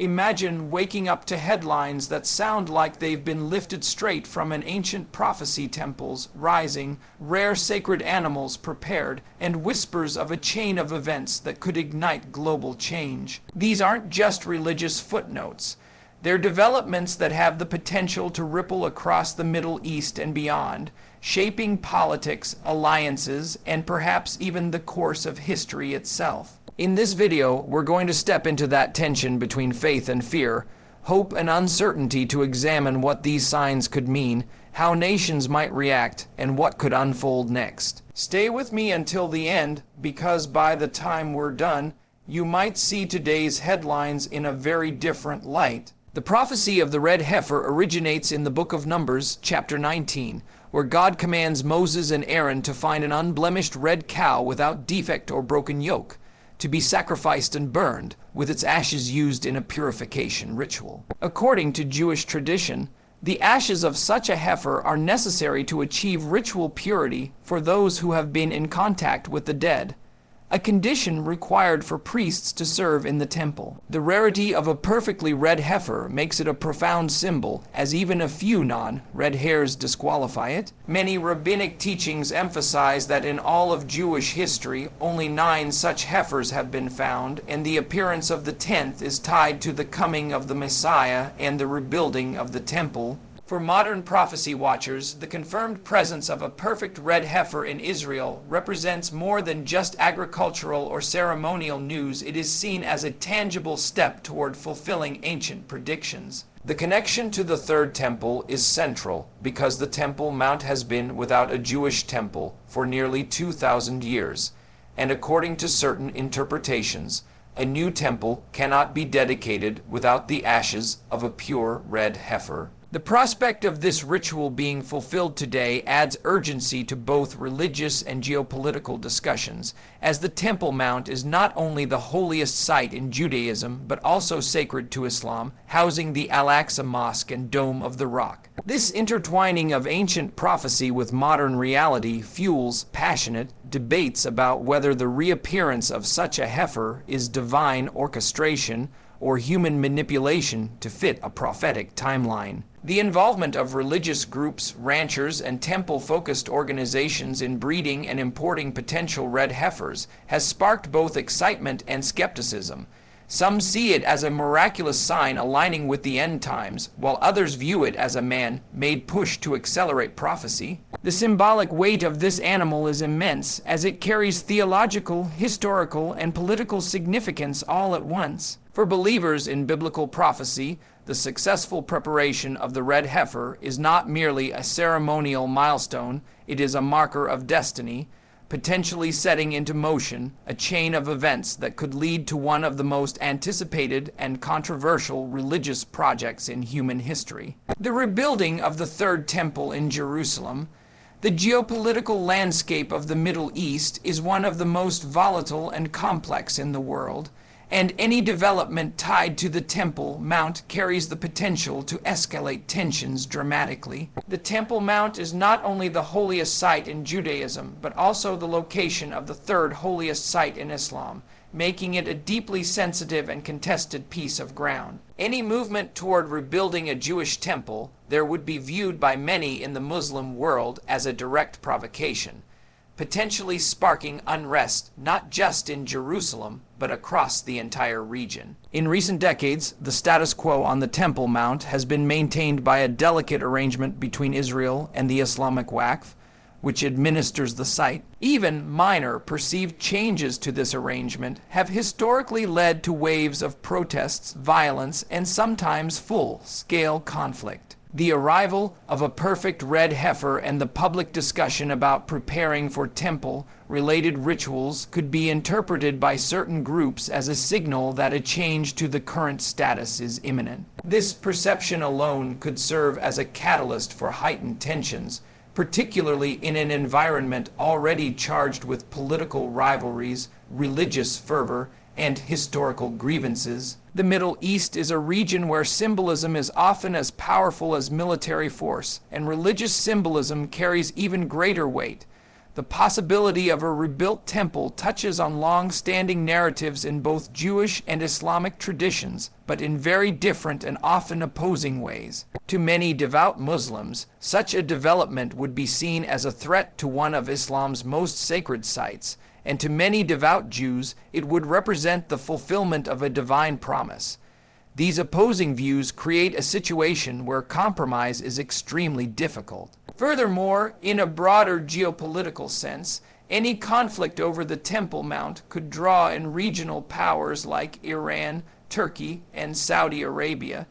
Imagine waking up to headlines that sound like they've been lifted straight from an ancient prophecy, temples rising, rare sacred animals prepared, and whispers of a chain of events that could ignite global change. These aren't just religious footnotes. They're developments that have the potential to ripple across the Middle East and beyond, shaping politics, alliances, and perhaps even the course of history itself. In this video, we're going to step into that tension between faith and fear, hope and uncertainty, to examine what these signs could mean, how nations might react, and what could unfold next. Stay with me until the end, because by the time we're done, you might see today's headlines in a very different light. The prophecy of the red heifer originates in the book of Numbers, chapter 19, where God commands Moses and Aaron to find an unblemished red cow without defect or broken yoke, to be sacrificed and burned, with its ashes used in a purification ritual. According to Jewish tradition, the ashes of such a heifer are necessary to achieve ritual purity for those who have been in contact with the dead, a condition required for priests to serve in the temple. The rarity of a perfectly red heifer makes it a profound symbol, as even a few non-red hairs disqualify it. Many rabbinic teachings emphasize that in all of Jewish history, only 9 such heifers have been found, and the appearance of the 10th is tied to the coming of the Messiah and the rebuilding of the temple. For modern prophecy watchers, the confirmed presence of a perfect red heifer in Israel represents more than just agricultural or ceremonial news. It is seen as a tangible step toward fulfilling ancient predictions. The connection to the Third Temple is central because the Temple Mount has been without a Jewish temple for nearly 2,000 years, and according to certain interpretations, a new temple cannot be dedicated without the ashes of a pure red heifer. The prospect of this ritual being fulfilled today adds urgency to both religious and geopolitical discussions, as the Temple Mount is not only the holiest site in Judaism, but also sacred to Islam, housing the Al-Aqsa Mosque and Dome of the Rock. This intertwining of ancient prophecy with modern reality fuels passionate debates about whether the reappearance of such a heifer is divine orchestration or human manipulation to fit a prophetic timeline. The involvement of religious groups, ranchers, and temple-focused organizations in breeding and importing potential red heifers has sparked both excitement and skepticism. Some see it as a miraculous sign aligning with the end times, while others view it as a man-made push to accelerate prophecy. The symbolic weight of this animal is immense, as it carries theological, historical, and political significance all at once. For believers in biblical prophecy, the successful preparation of the red heifer is not merely a ceremonial milestone, it is a marker of destiny, potentially setting into motion a chain of events that could lead to one of the most anticipated and controversial religious projects in human history. The rebuilding of the Third Temple in Jerusalem. The geopolitical landscape of the Middle East is one of the most volatile and complex in the world, and any development tied to the Temple Mount carries the potential to escalate tensions dramatically. The Temple Mount is not only the holiest site in Judaism, but also the location of the third holiest site in Islam, making it a deeply sensitive and contested piece of ground. Any movement toward rebuilding a Jewish temple there would be viewed by many in the Muslim world as a direct provocation, potentially sparking unrest not just in Jerusalem, but across the entire region. In recent decades, the status quo on the Temple Mount has been maintained by a delicate arrangement between Israel and the Islamic Waqf, which administers the site. Even minor perceived changes to this arrangement have historically led to waves of protests, violence, and sometimes full-scale conflict. The arrival of a perfect red heifer and the public discussion about preparing for temple-related rituals could be interpreted by certain groups as a signal that a change to the current status is imminent. This perception alone could serve as a catalyst for heightened tensions, particularly in an environment already charged with political rivalries, religious fervor, and historical grievances. The Middle East is a region where symbolism is often as powerful as military force, and religious symbolism carries even greater weight. The possibility of a rebuilt temple touches on long-standing narratives in both Jewish and Islamic traditions, but in very different and often opposing ways. To many devout Muslims, such a development would be seen as a threat to one of Islam's most sacred sites, and to many devout Jews, it would represent the fulfillment of a divine promise. These opposing views create a situation where compromise is extremely difficult. Furthermore, in a broader geopolitical sense, any conflict over the Temple Mount could draw in regional powers like Iran, Turkey, and Saudi Arabia,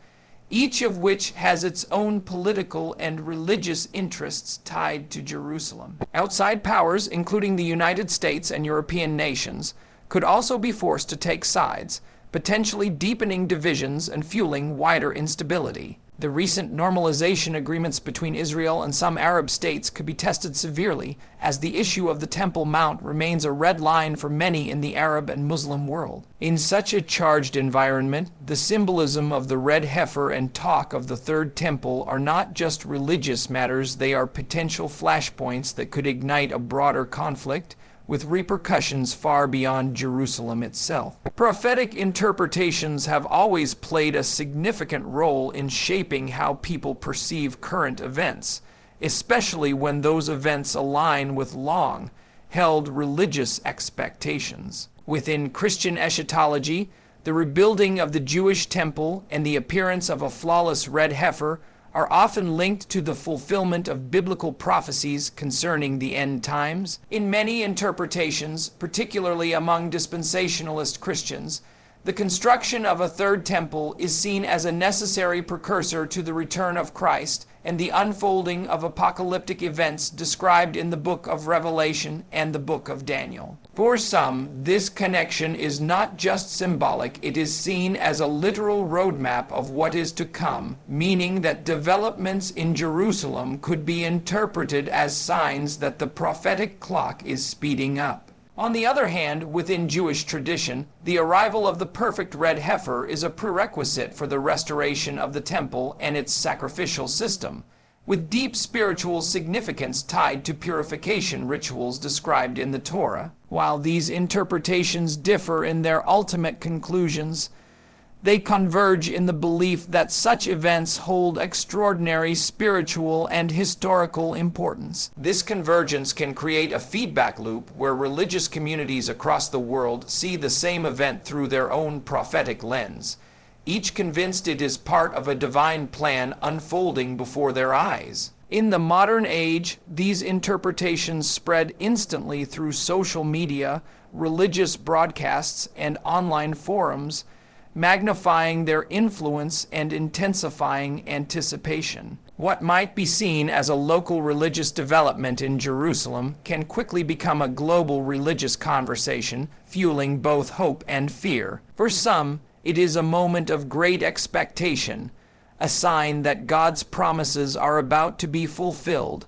each of which has its own political and religious interests tied to Jerusalem. Outside powers, including the United States and European nations, could also be forced to take sides, potentially deepening divisions and fueling wider instability. The recent normalization agreements between Israel and some Arab states could be tested severely, as the issue of the Temple Mount remains a red line for many in the Arab and Muslim world. In such a charged environment, the symbolism of the red heifer and talk of the Third Temple are not just religious matters, they are potential flashpoints that could ignite a broader conflict, with repercussions far beyond Jerusalem itself. Prophetic interpretations have always played a significant role in shaping how people perceive current events, especially when those events align with long-held religious expectations. Within Christian eschatology, the rebuilding of the Jewish temple and the appearance of a flawless red heifer are often linked to the fulfillment of biblical prophecies concerning the end times. In many interpretations, particularly among dispensationalist Christians, the construction of a third temple is seen as a necessary precursor to the return of Christ and the unfolding of apocalyptic events described in the book of Revelation and the book of Daniel. For some, this connection is not just symbolic, it is seen as a literal roadmap of what is to come, meaning that developments in Jerusalem could be interpreted as signs that the prophetic clock is speeding up. On the other hand, within Jewish tradition, the arrival of the perfect red heifer is a prerequisite for the restoration of the temple and its sacrificial system, with deep spiritual significance tied to purification rituals described in the Torah. While these interpretations differ in their ultimate conclusions, they converge in the belief that such events hold extraordinary spiritual and historical importance. This convergence can create a feedback loop where religious communities across the world see the same event through their own prophetic lens, each convinced it is part of a divine plan unfolding before their eyes. In the modern age, these interpretations spread instantly through social media, religious broadcasts, and online forums, magnifying their influence and intensifying anticipation. What might be seen as a local religious development in Jerusalem can quickly become a global religious conversation, fueling both hope and fear. For some, it is a moment of great expectation, a sign that God's promises are about to be fulfilled.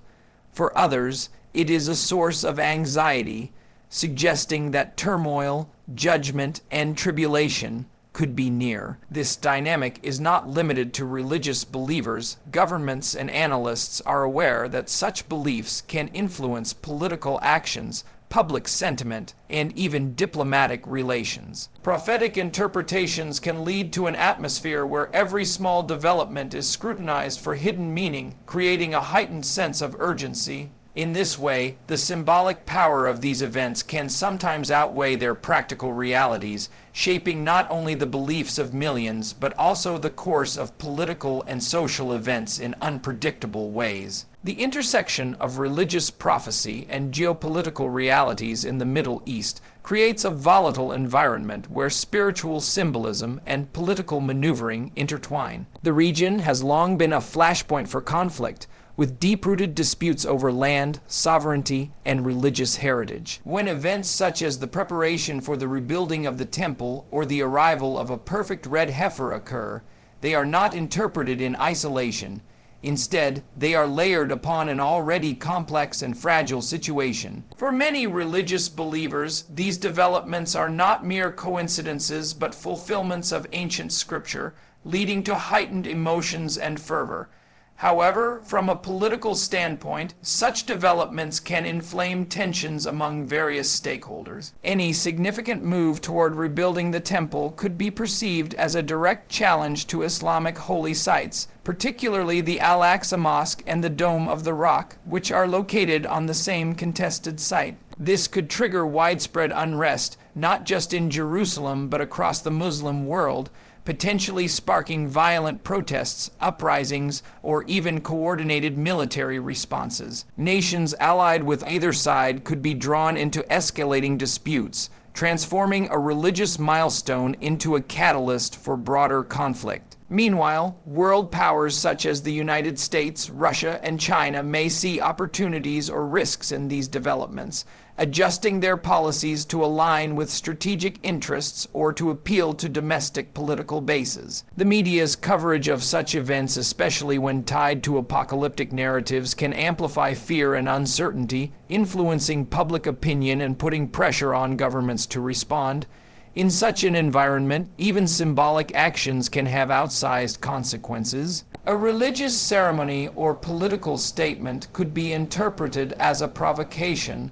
For others, it is a source of anxiety, suggesting that turmoil, judgment, and tribulation could be near. This dynamic is not limited to religious believers. Governments and analysts are aware that such beliefs can influence political actions, public sentiment, and even diplomatic relations. Prophetic interpretations can lead to an atmosphere where every small development is scrutinized for hidden meaning, creating a heightened sense of urgency. In this way, the symbolic power of these events can sometimes outweigh their practical realities, shaping not only the beliefs of millions, but also the course of political and social events in unpredictable ways. The intersection of religious prophecy and geopolitical realities in the Middle East creates a volatile environment where spiritual symbolism and political maneuvering intertwine. The region has long been a flashpoint for conflict, with deep-rooted disputes over land, sovereignty, and religious heritage. When events such as the preparation for the rebuilding of the temple or the arrival of a perfect red heifer occur, they are not interpreted in isolation. Instead, they are layered upon an already complex and fragile situation. For many religious believers, these developments are not mere coincidences but fulfillments of ancient scripture, leading to heightened emotions and fervor. However, from a political standpoint, such developments can inflame tensions among various stakeholders. Any significant move toward rebuilding the temple could be perceived as a direct challenge to Islamic holy sites, particularly the Al-Aqsa Mosque and the Dome of the Rock, which are located on the same contested site. This could trigger widespread unrest, not just in Jerusalem but across the Muslim world, potentially sparking violent protests, uprisings, or even coordinated military responses. Nations allied with either side could be drawn into escalating disputes, transforming a religious milestone into a catalyst for broader conflict. Meanwhile, world powers such as the United States, Russia, and China may see opportunities or risks in these developments, adjusting their policies to align with strategic interests or to appeal to domestic political bases. The media's coverage of such events, especially when tied to apocalyptic narratives, can amplify fear and uncertainty, influencing public opinion and putting pressure on governments to respond. In such an environment, even symbolic actions can have outsized consequences. A religious ceremony or political statement could be interpreted as a provocation,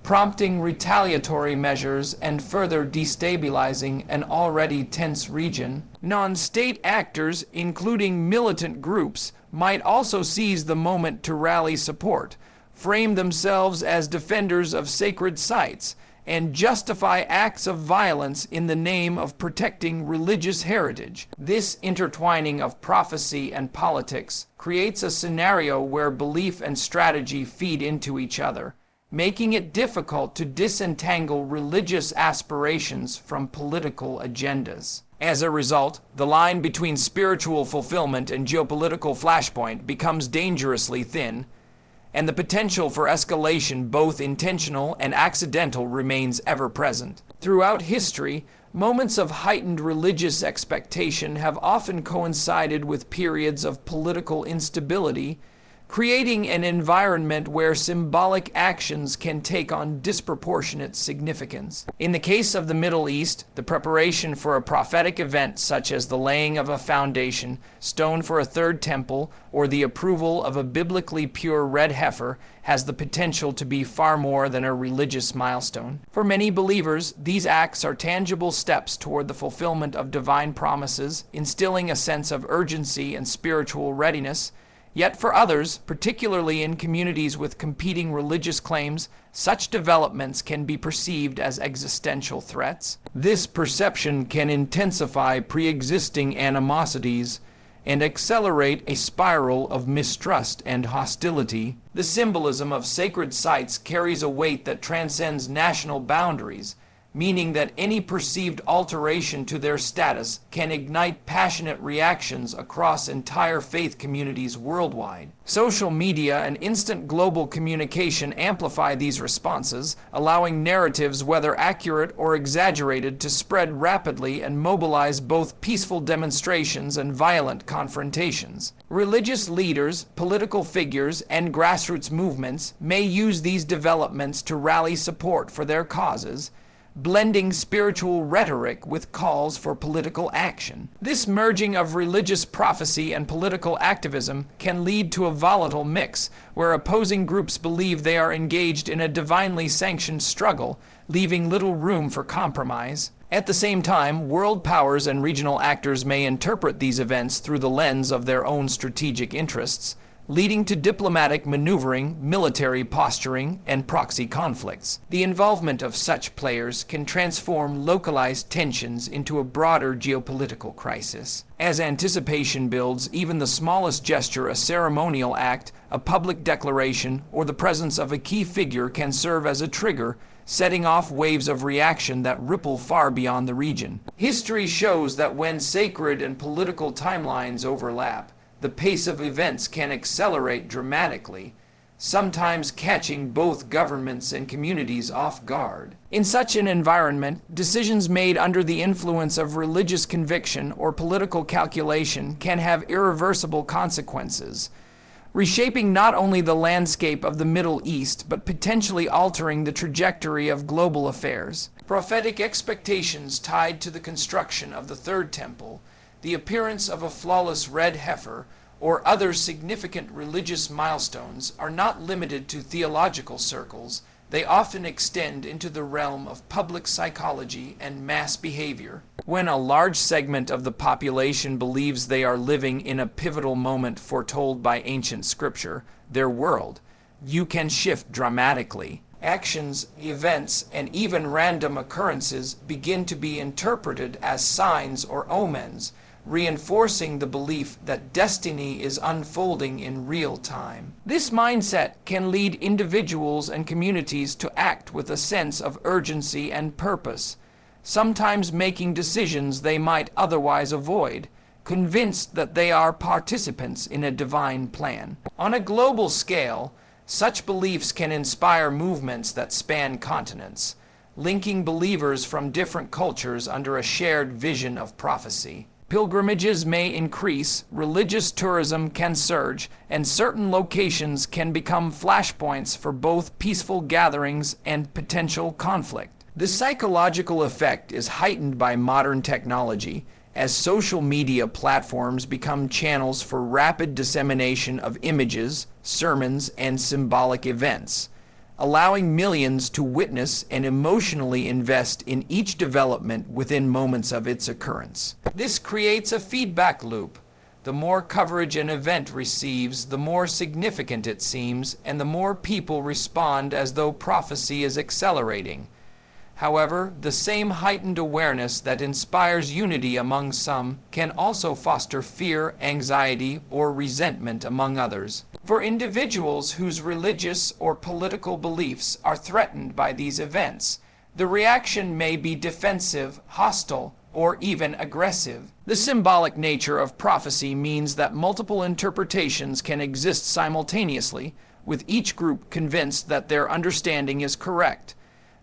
prompting retaliatory measures and further destabilizing an already tense region. Non-state actors, including militant groups, might also seize the moment to rally support, frame themselves as defenders of sacred sites, and justify acts of violence in the name of protecting religious heritage. This intertwining of prophecy and politics creates a scenario where belief and strategy feed into each other, making it difficult to disentangle religious aspirations from political agendas. As a result, the line between spiritual fulfillment and geopolitical flashpoint becomes dangerously thin, and the potential for escalation, both intentional and accidental, remains ever present. Throughout history, moments of heightened religious expectation have often coincided with periods of political instability, creating an environment where symbolic actions can take on disproportionate significance. In the case of the Middle East, the preparation for a prophetic event such as the laying of a foundation stone for a third temple or the approval of a biblically pure red heifer has the potential to be far more than a religious milestone. For many believers, these acts are tangible steps toward the fulfillment of divine promises, instilling a sense of urgency and spiritual readiness. Yet for others, particularly in communities with competing religious claims, such developments can be perceived as existential threats. This perception can intensify pre-existing animosities and accelerate a spiral of mistrust and hostility. The symbolism of sacred sites carries a weight that transcends national boundaries, meaning that any perceived alteration to their status can ignite passionate reactions across entire faith communities worldwide. Social media and instant global communication amplify these responses, allowing narratives, whether accurate or exaggerated, to spread rapidly and mobilize both peaceful demonstrations and violent confrontations. Religious leaders, political figures, and grassroots movements may use these developments to rally support for their causes, blending spiritual rhetoric with calls for political action. This merging of religious prophecy and political activism can lead to a volatile mix, where opposing groups believe they are engaged in a divinely sanctioned struggle, leaving little room for compromise. At the same time, world powers and regional actors may interpret these events through the lens of their own strategic interests, leading to diplomatic maneuvering, military posturing, and proxy conflicts. The involvement of such players can transform localized tensions into a broader geopolitical crisis. As anticipation builds, even the smallest gesture, a ceremonial act, a public declaration, or the presence of a key figure can serve as a trigger, setting off waves of reaction that ripple far beyond the region. History shows that when sacred and political timelines overlap, the pace of events can accelerate dramatically, sometimes catching both governments and communities off guard. In such an environment, decisions made under the influence of religious conviction or political calculation can have irreversible consequences, reshaping not only the landscape of the Middle East, but potentially altering the trajectory of global affairs. Prophetic expectations tied to the construction of the Third Temple, the appearance of a flawless red heifer, or other significant religious milestones are not limited to theological circles. They often extend into the realm of public psychology and mass behavior. When a large segment of the population believes they are living in a pivotal moment foretold by ancient scripture, their world, you can shift dramatically. Actions, events, and even random occurrences begin to be interpreted as signs or omens, reinforcing the belief that destiny is unfolding in real time. This mindset can lead individuals and communities to act with a sense of urgency and purpose, sometimes making decisions they might otherwise avoid, convinced that they are participants in a divine plan. On a global scale, such beliefs can inspire movements that span continents, linking believers from different cultures under a shared vision of prophecy. Pilgrimages may increase, religious tourism can surge, and certain locations can become flashpoints for both peaceful gatherings and potential conflict. The psychological effect is heightened by modern technology, as social media platforms become channels for rapid dissemination of images, sermons, and symbolic events, allowing millions to witness and emotionally invest in each development within moments of its occurrence. This creates a feedback loop. The more coverage an event receives, the more significant it seems, and the more people respond as though prophecy is accelerating. However, the same heightened awareness that inspires unity among some can also foster fear, anxiety, or resentment among others. For individuals whose religious or political beliefs are threatened by these events, the reaction may be defensive, hostile, or even aggressive. The symbolic nature of prophecy means that multiple interpretations can exist simultaneously, with each group convinced that their understanding is correct.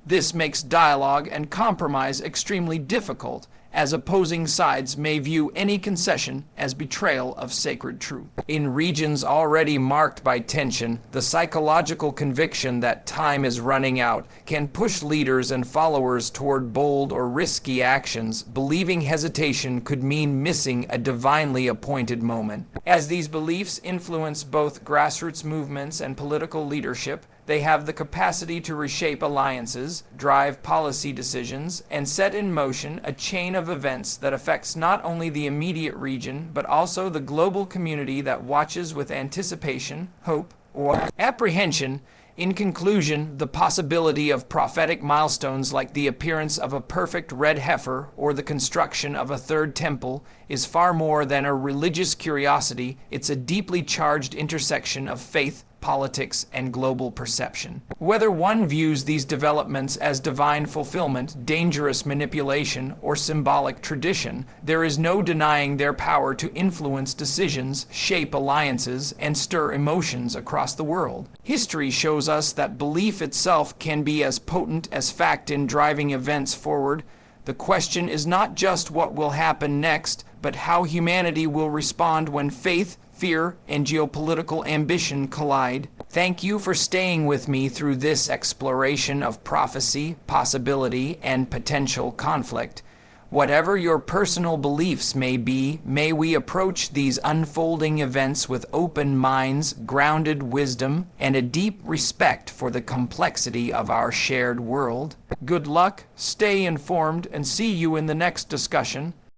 This makes dialogue and compromise extremely difficult, as opposing sides may view any concession as betrayal of sacred truth. In regions already marked by tension, the psychological conviction that time is running out can push leaders and followers toward bold or risky actions, believing hesitation could mean missing a divinely appointed moment. As these beliefs influence both grassroots movements and political leadership, they have the capacity to reshape alliances, drive policy decisions, and set in motion a chain of events that affects not only the immediate region, but also the global community that watches with anticipation, hope, or apprehension. In conclusion, the possibility of prophetic milestones like the appearance of a perfect red heifer or the construction of a third temple is far more than a religious curiosity. It's a deeply charged intersection of faith, politics, and global perception. Whether one views these developments as divine fulfillment, dangerous manipulation, or symbolic tradition, there is no denying their power to influence decisions, shape alliances, and stir emotions across the world. History shows us that belief itself can be as potent as fact in driving events forward. The question is not just what will happen next, but how humanity will respond when faith, fear, and geopolitical ambition collide. Thank you for staying with me through this exploration of prophecy, possibility, and potential conflict. Whatever your personal beliefs may be, may we approach these unfolding events with open minds, grounded wisdom, and a deep respect for the complexity of our shared world. Good luck, stay informed, and see you in the next discussion.